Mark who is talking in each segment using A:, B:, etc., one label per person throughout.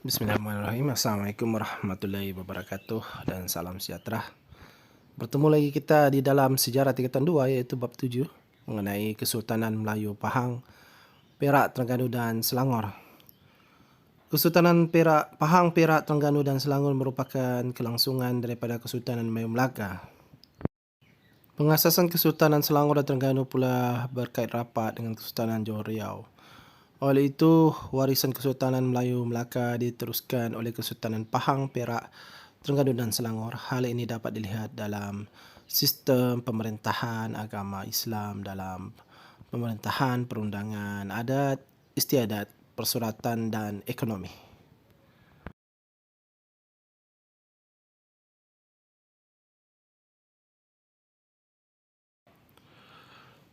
A: Bismillahirrahmanirrahim. Assalamualaikum warahmatullahi wabarakatuh dan salam sejahtera. Bertemu lagi kita di dalam sejarah tingkatan 2 iaitu bab 7 mengenai Kesultanan Melayu Pahang, Perak, Terengganu dan Selangor. Kesultanan Pahang, Perak, Terengganu dan Selangor merupakan kelangsungan daripada Kesultanan Melayu Melaka. Pengasasan Kesultanan Selangor dan Terengganu pula berkait rapat dengan Kesultanan Johor Riau. Oleh itu, warisan Kesultanan Melayu Melaka diteruskan oleh Kesultanan Pahang, Perak, Terengganu dan Selangor. Hal ini dapat dilihat dalam sistem pemerintahan agama Islam, dalam pemerintahan, perundangan, adat, istiadat, persuratan dan ekonomi.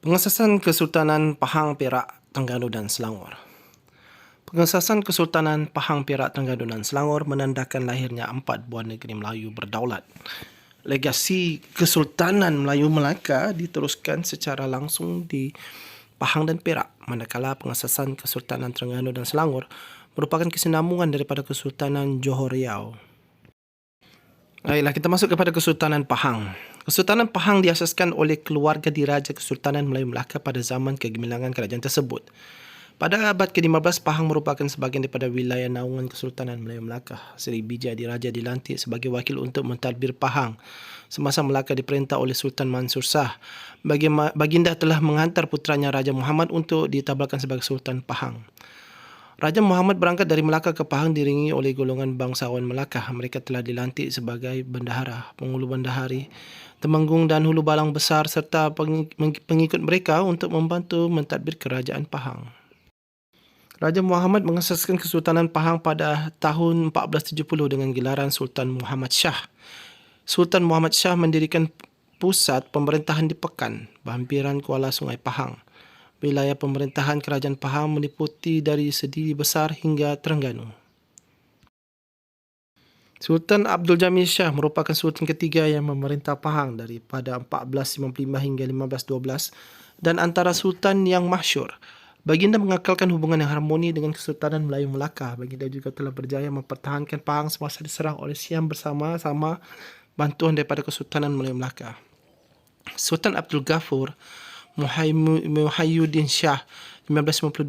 A: Pengasasan Kesultanan Pahang, Perak, Terengganu dan Selangor. Pengasasan Kesultanan Pahang, Perak, Terengganu dan Selangor menandakan lahirnya 4 buah negeri Melayu berdaulat. Legasi Kesultanan Melayu Melaka diteruskan secara langsung di Pahang dan Perak, manakala pengasasan Kesultanan Terengganu dan Selangor merupakan kesinambungan daripada Kesultanan Johor Riau. Baiklah, kita masuk kepada Kesultanan Pahang. Kesultanan Pahang diasaskan oleh keluarga diraja Kesultanan Melayu Melaka pada zaman kegemilangan kerajaan tersebut. Pada abad ke-15, Pahang merupakan sebahagian daripada wilayah naungan Kesultanan Melayu Melaka. Seri Bija Diraja dilantik sebagai wakil untuk mentadbir Pahang semasa Melaka diperintah oleh Sultan Mansur Shah. Baginda telah menghantar putranya Raja Muhammad untuk ditabalkan sebagai Sultan Pahang. Raja Muhammad berangkat dari Melaka ke Pahang diiringi oleh golongan bangsawan Melaka. Mereka telah dilantik sebagai bendahara, penghulu bendahari, temenggung dan hulu balang besar serta pengikut mereka untuk membantu mentadbir kerajaan Pahang. Raja Muhammad mengasaskan Kesultanan Pahang pada tahun 1470 dengan gelaran Sultan Muhammad Shah. Sultan Muhammad Shah mendirikan pusat pemerintahan di Pekan, berhampiran Kuala Sungai Pahang. Wilayah pemerintahan kerajaan Pahang meliputi dari Sediri Besar hingga Terengganu. Sultan Abdul Jamil Shah merupakan sultan ketiga yang memerintah Pahang daripada 1455 hingga 1512 dan antara sultan yang masyhur. Baginda mengekalkan hubungan yang harmoni dengan Kesultanan Melayu Melaka. Baginda juga telah berjaya mempertahankan Pahang semasa diserang oleh Siam bersama-sama bantuan daripada Kesultanan Melayu Melaka. Sultan Abdul Ghafur Muhyiddin Shah 1552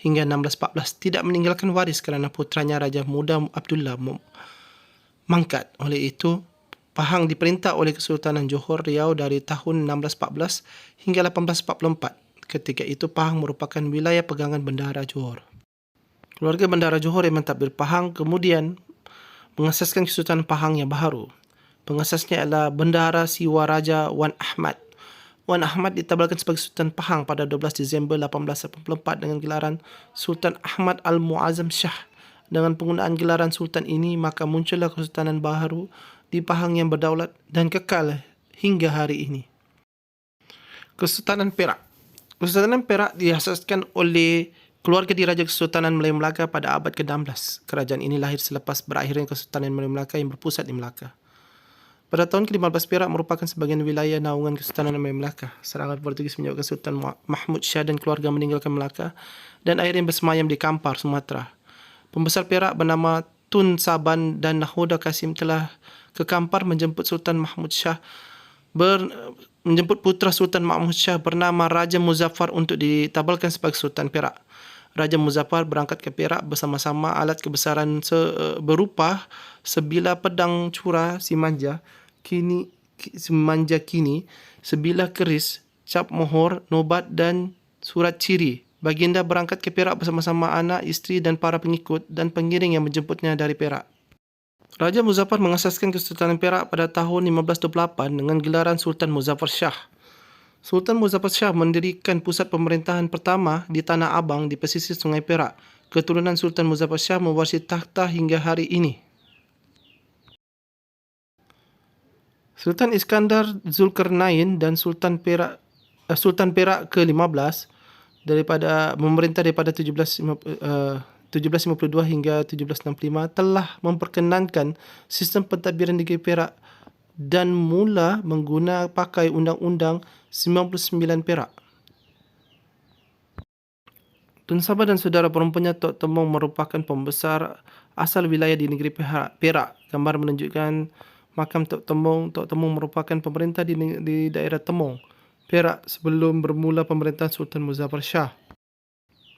A: hingga 1614 tidak meninggalkan waris kerana putranya Raja Muda Abdullah mangkat. Oleh itu, Pahang diperintah oleh Kesultanan Johor Riau dari tahun 1614 hingga 1844. Ketika itu Pahang merupakan wilayah pegangan Bendahara Johor. Keluarga Bendahara Johor yang mentadbir Pahang kemudian mengasaskan Kesultanan Pahang yang baharu. Pengasasnya adalah Bendahara Siwa Raja Wan Ahmad. Wan Ahmad ditabalkan sebagai Sultan Pahang pada 12 Disember 1884 dengan gelaran Sultan Ahmad Al-Muazzam Shah. Dengan penggunaan gelaran Sultan ini, maka muncullah Kesultanan baharu di Pahang yang berdaulat dan kekal hingga hari ini. Kesultanan Perak. Kesultanan Perak diasaskan oleh keluarga diraja Kesultanan Melayu Melaka pada abad ke-16. Kerajaan ini lahir selepas berakhirnya Kesultanan Melayu Melaka yang berpusat di Melaka. Pada tahun ke-15, Perak merupakan sebahagian wilayah naungan Kesultanan Melayu Melaka. Serangan Portugis menyebabkan Sultan Mahmud Shah dan keluarga meninggalkan Melaka dan akhirnya bersemayam di Kampar, Sumatera. Pembesar Perak bernama Tun Saban dan Nahoda Kasim telah ke Kampar menjemput Sultan Mahmud Shah menjemput putra Sultan Mahmud Shah bernama Raja Muzaffar untuk ditabalkan sebagai Sultan Perak. Raja Muzaffar berangkat ke Perak bersama-sama alat kebesaran berupa sebilah pedang cura simanja kini, sebilah keris, cap mohor, nobat dan surat ciri. Baginda berangkat ke Perak bersama-sama anak, isteri dan para pengikut dan pengiring yang menjemputnya dari Perak. Raja Muzaffar mengasaskan Kesultanan Perak pada tahun 1528 dengan gelaran Sultan Muzaffar Shah. Sultan Muzaffar Shah mendirikan pusat pemerintahan pertama di Tanah Abang di pesisir Sungai Perak. Keturunan Sultan Muzaffar Shah mewarisi takhta hingga hari ini. Sultan Iskandar Zulkarnain dan Sultan Perak ke-15 memerintah daripada 1752 hingga 1765 telah memperkenankan sistem pentadbiran negeri Perak dan mula pakai Undang-Undang 99 Perak. Tun Sabah dan saudara perempuannya Tok Temong merupakan pembesar asal wilayah di negeri Perak. Gambar menunjukkan makam Tok Temong. Tok Temong merupakan pemerintah di daerah Temong, Perak sebelum bermula pemerintahan Sultan Muzaffar Shah.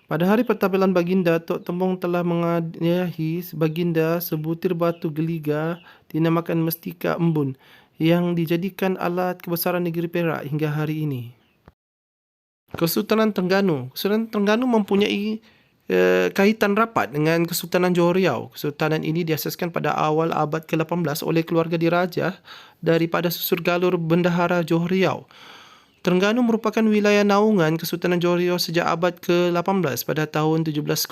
A: Pada hari pertampilan Baginda, Tok Temong telah menghadiahi Baginda sebutir batu geliga dinamakan Mestika Embun yang dijadikan alat kebesaran negeri Perak hingga hari ini. Kesultanan Terengganu. Kesultanan Terengganu mempunyai kaitan rapat dengan Kesultanan Johor Riau. Kesultanan ini diasaskan pada awal abad ke-18 oleh keluarga diraja daripada susur galur Bendahara Johor Riau. Terengganu merupakan wilayah naungan Kesultanan Johor Riau sejak abad ke-18. Pada tahun 1708,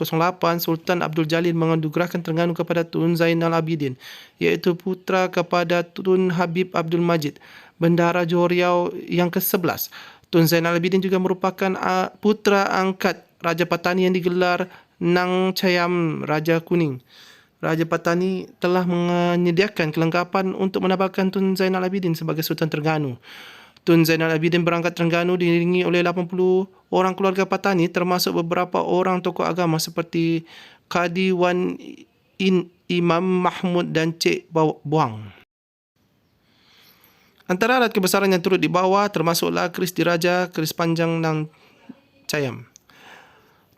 A: Sultan Abdul Jalil menganugerahkan Terengganu kepada Tun Zainal Abidin, iaitu putra kepada Tun Habib Abdul Majid, Bendahara Johor Riau yang ke-11. Tun Zainal Abidin juga merupakan putra angkat Raja Patani yang digelar Nang Chayam Raja Kuning. Raja Patani telah menyediakan kelengkapan untuk menabalkan Tun Zainal Abidin sebagai Sultan Terengganu. Tun Zainal Abidin berangkat Terengganu diiringi oleh 80 orang keluarga Patani, termasuk beberapa orang tokoh agama seperti Qadi Wan Imam Mahmud dan Cik Buang. Antara alat kebesaran yang turut dibawa termasuklah keris diraja, keris panjang Nang Chayam.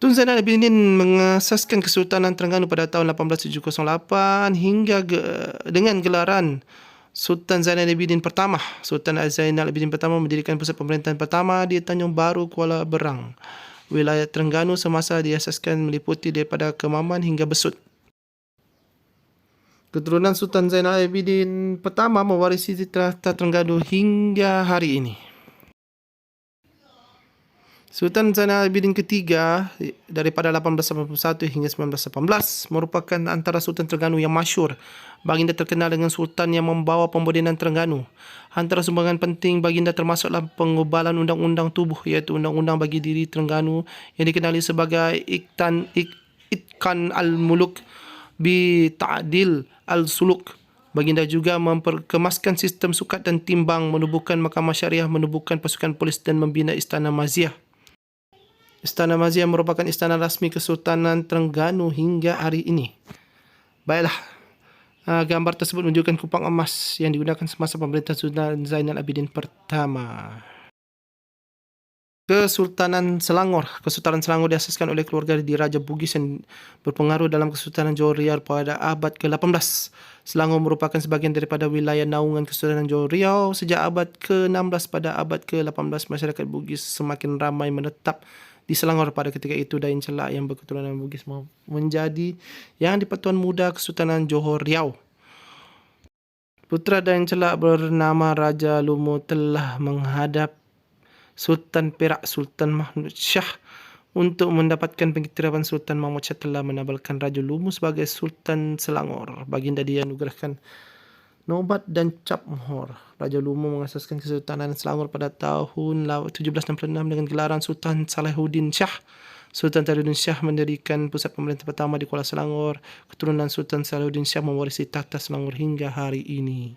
A: Tun Zainal Abidin mengasaskan Kesultanan Terengganu pada tahun 1808 hingga dengan gelaran Sultan Zainal Abidin pertama. Sultan Zainal Abidin pertama mendirikan pusat pemerintahan pertama di Tanjung Baru, Kuala Berang. Wilayah Terengganu semasa diasaskan meliputi daripada Kemaman hingga Besut. Keturunan Sultan Zainal Abidin pertama mewarisi tahta Terengganu hingga hari ini. Sultan Zainal Abidin ketiga daripada 1881 hingga 1918 merupakan antara Sultan Terengganu yang masyhur. Baginda terkenal dengan Sultan yang membawa pembudian Terengganu. Antara sumbangan penting Baginda termasuklah pengubalan undang-undang tubuh, iaitu Undang-Undang Bagi Diri Terengganu yang dikenali sebagai Itqan al-Muluk bi Ta'dil al-Suluk. Baginda juga memperkemaskan sistem sukat dan timbang, menubuhkan mahkamah syariah, menubuhkan pasukan polis dan membina Istana Maziah. Istana Maziah merupakan istana rasmi Kesultanan Terengganu hingga hari ini. Baiklah, gambar tersebut menunjukkan kupang emas yang digunakan semasa pemerintahan Sultan Zainal Abidin pertama. Kesultanan Selangor. Kesultanan Selangor diasaskan oleh keluarga diraja Bugis yang berpengaruh dalam Kesultanan Johor Riau pada abad ke-18. Selangor merupakan sebahagian daripada wilayah naungan Kesultanan Johor Riau. Sejak abad ke-16 pada abad ke-18, masyarakat Bugis semakin ramai menetap di Selangor. Pada ketika itu, Dain Celak yang berketurunan Bugis menjadi yang di-Pertuan Muda Kesultanan Johor Riau. Putera Dain Celak bernama Raja Lumu telah menghadap Sultan Perak Sultan Mahmud Shah untuk mendapatkan pengiktirafan. Sultan Mahmud Shah telah menabalkan Raja Lumu sebagai Sultan Selangor. Baginda dianugerahkan Nobat dan Cap Mohor. Raja Lumu mengasaskan Kesultanan Selangor pada tahun 1766 dengan gelaran Sultan Salahuddin Shah. Sultan Salahuddin Shah mendirikan pusat pemerintahan pertama di Kuala Selangor. Keturunan Sultan Salahuddin Shah mewarisi tahta Selangor hingga hari ini.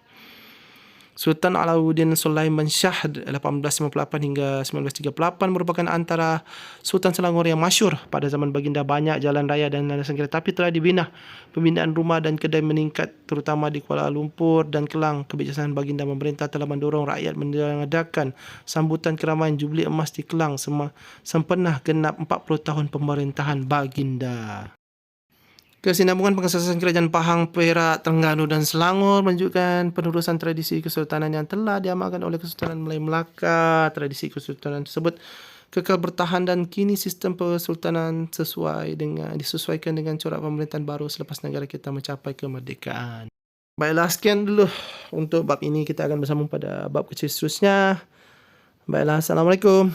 A: Sultan Alauddin Sulaiman Shah 1858 hingga 1938 merupakan antara Sultan Selangor yang masyhur. Pada zaman Baginda, banyak jalan raya dan landasan kereta api telah dibina. Pembinaan rumah dan kedai meningkat terutama di Kuala Lumpur dan Kelang. Kebijaksanaan Baginda memerintah telah mendorong rakyat mengadakan sambutan keramaian Jubli Emas di Kelang sempena genap 40 tahun pemerintahan Baginda. Kesinambungan pengesasan Kerajaan Pahang, Perak, Terengganu dan Selangor menunjukkan penerusan tradisi kesultanan yang telah diamalkan oleh Kesultanan Melayu Melaka. Tradisi kesultanan tersebut kekal bertahan dan kini sistem kesultanan disesuaikan dengan corak pemerintahan baru selepas negara kita mencapai kemerdekaan. Baiklah, sekian dulu untuk bab ini. Kita akan bersambung pada bab kecil seterusnya. Baiklah, Assalamualaikum.